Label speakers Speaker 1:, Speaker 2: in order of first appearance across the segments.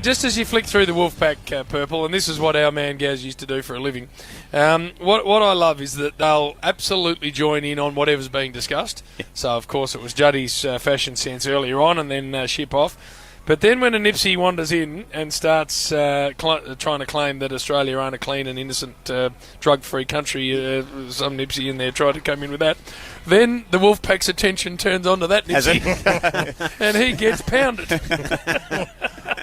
Speaker 1: Just as you flick through the Wolfpack purple, and this is what our man Gaz used to do for a living, what I love is that they'll absolutely join in on whatever's being discussed. So, of course, it was Juddy's fashion sense earlier on and then ship off. But then when a Nipsey wanders in and starts trying to claim that Australia aren't a clean and innocent drug-free country, some Nipsey in there tried to come in with that, then the Wolfpack's attention turns on to that Nipsey and he gets pounded.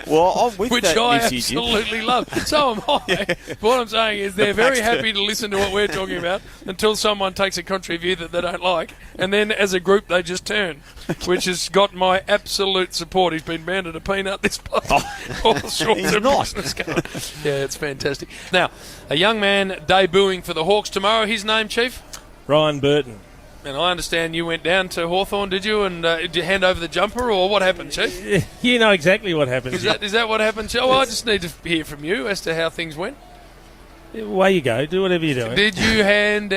Speaker 2: Well, I'm with
Speaker 1: which
Speaker 2: that,
Speaker 1: I
Speaker 2: Nipsey,
Speaker 1: absolutely love. So am I. Yeah. But what I'm saying is they're very happy to listen to what we're talking about until someone takes a contrary view that they don't like, and then as a group they just turn, which has got my absolute support. He's been banded a peanut this bloke. All sorts of business going. Yeah, it's fantastic. Now, a young man debuting for the Hawks tomorrow. His name, Chief?
Speaker 3: Ryan Burton.
Speaker 1: And I understand you went down to Hawthorn, did you? And did you hand over the jumper, or what happened, Chief?
Speaker 3: You know exactly what happened.
Speaker 1: Is that what happened, Chief? Oh, I just need to hear from you as to how things went.
Speaker 3: Away you go. Do whatever you're doing.
Speaker 1: Did you hand...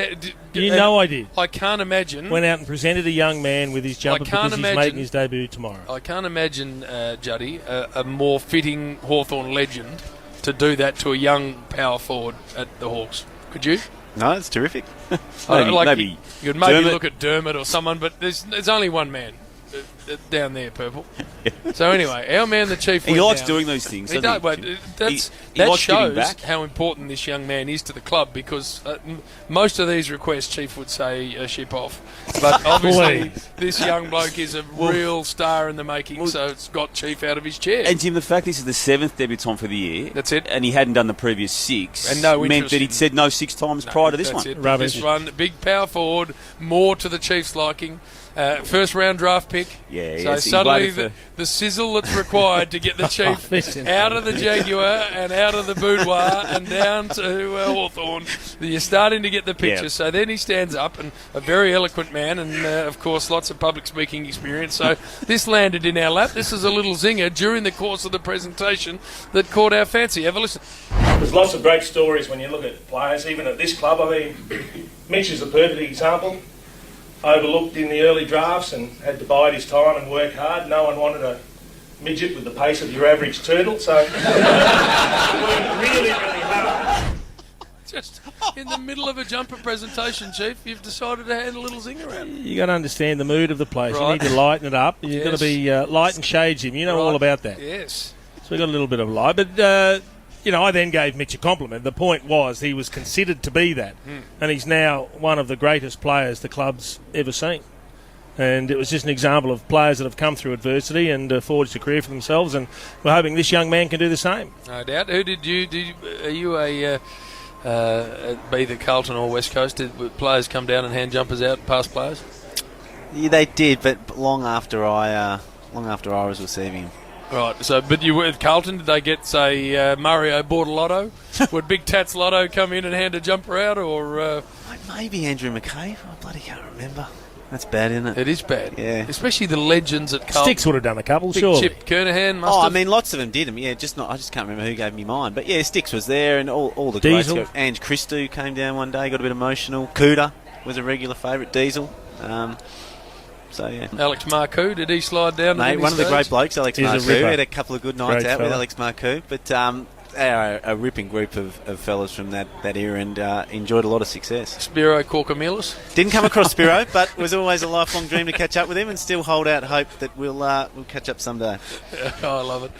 Speaker 3: You know I did.
Speaker 1: I can't imagine...
Speaker 3: Went out and presented a young man with his jumper because he's making his debut tomorrow.
Speaker 1: I can't imagine, Juddy, a more fitting Hawthorn legend to do that to a young power forward at the Hawks. Could you?
Speaker 2: No, it's terrific.
Speaker 1: maybe you could maybe look at Dermot or someone, but there's only one man down there, Purple. So anyway, our man, the Chief,
Speaker 2: he likes doing these things.
Speaker 1: He does, but that shows how important this young man is to the club, because most of these requests, Chief would say ship off. But obviously, this young bloke is a real star in the making, so it's got Chief out of his chair.
Speaker 2: And Jim, the fact this is the 7th debutant for the year.
Speaker 1: That's it.
Speaker 2: And he hadn't done the previous 6.
Speaker 1: And no
Speaker 2: meant that he'd said no 6 times prior to this one.
Speaker 1: Rubbish. This one, big power forward, more to the Chiefs' liking. First round draft pick.
Speaker 2: Yeah,
Speaker 1: so suddenly the sizzle that's required to get the Chief out of the Jaguar and out of the boudoir and down to Hawthorn. You're starting to get the picture. Yeah. So then he stands up, and a very eloquent man, and of course lots of public speaking experience. So this landed in our lap. This is a little zinger during the course of the presentation that caught our fancy. Have a listen.
Speaker 3: There's lots of great stories when you look at players, even at this club. I mean, Mitch is a perfect example. Overlooked in the early drafts and had to bide his time and work hard. No one wanted a midget with the pace of your average turtle, so worked really, really hard.
Speaker 1: Just in the middle of a jumper presentation, Chief, you've decided to hand a little zinger out.
Speaker 3: You got to understand the mood of the place. Right. You need to lighten it up. You've got to be light and shade, Jim. You know all about that.
Speaker 1: Yes.
Speaker 3: So we got a little bit of light, but. I then gave Mitch a compliment. The point was he was considered to be that, and he's now one of the greatest players the club's ever seen. And it was just an example of players that have come through adversity and forged a career for themselves, and we're hoping this young man can do the same.
Speaker 1: No doubt. Who did you are you a be the Carlton or West Coast? Did players come down and hand jumpers out, past players?
Speaker 2: Yeah, they did, but long after I was receiving them.
Speaker 1: Right, so, but you were at Carlton, did they get, say, Mario Bortolotto? Would Big Tats Lotto come in and hand a jumper out, or...
Speaker 2: Maybe Andrew McCabe. I bloody can't remember. That's bad, isn't it?
Speaker 1: It is bad.
Speaker 2: Yeah.
Speaker 1: Especially the legends at Carlton.
Speaker 3: Sticks would have done a couple,
Speaker 1: Big
Speaker 3: sure.
Speaker 1: Chip Kernahan must have.
Speaker 2: I mean, lots of them did them. Yeah, I just can't remember who gave me mine. But yeah, Sticks was there, and all the
Speaker 3: Diesel.
Speaker 2: greats. Ange Christou came down one day, got a bit emotional. Cooter was a regular favourite. Diesel. So, yeah.
Speaker 1: Alex Marcoux, did he slide down?
Speaker 2: Mate, one of the great blokes, Alex Marcoux. Had a couple of good nights out with Alex Marcoux. But a ripping group of fellas from that era, and enjoyed a lot of success.
Speaker 1: Spiro Corcomelis?
Speaker 2: Didn't come across Spiro, but was always a lifelong dream to catch up with him, and still hold out hope that we'll catch up someday.
Speaker 1: I love it.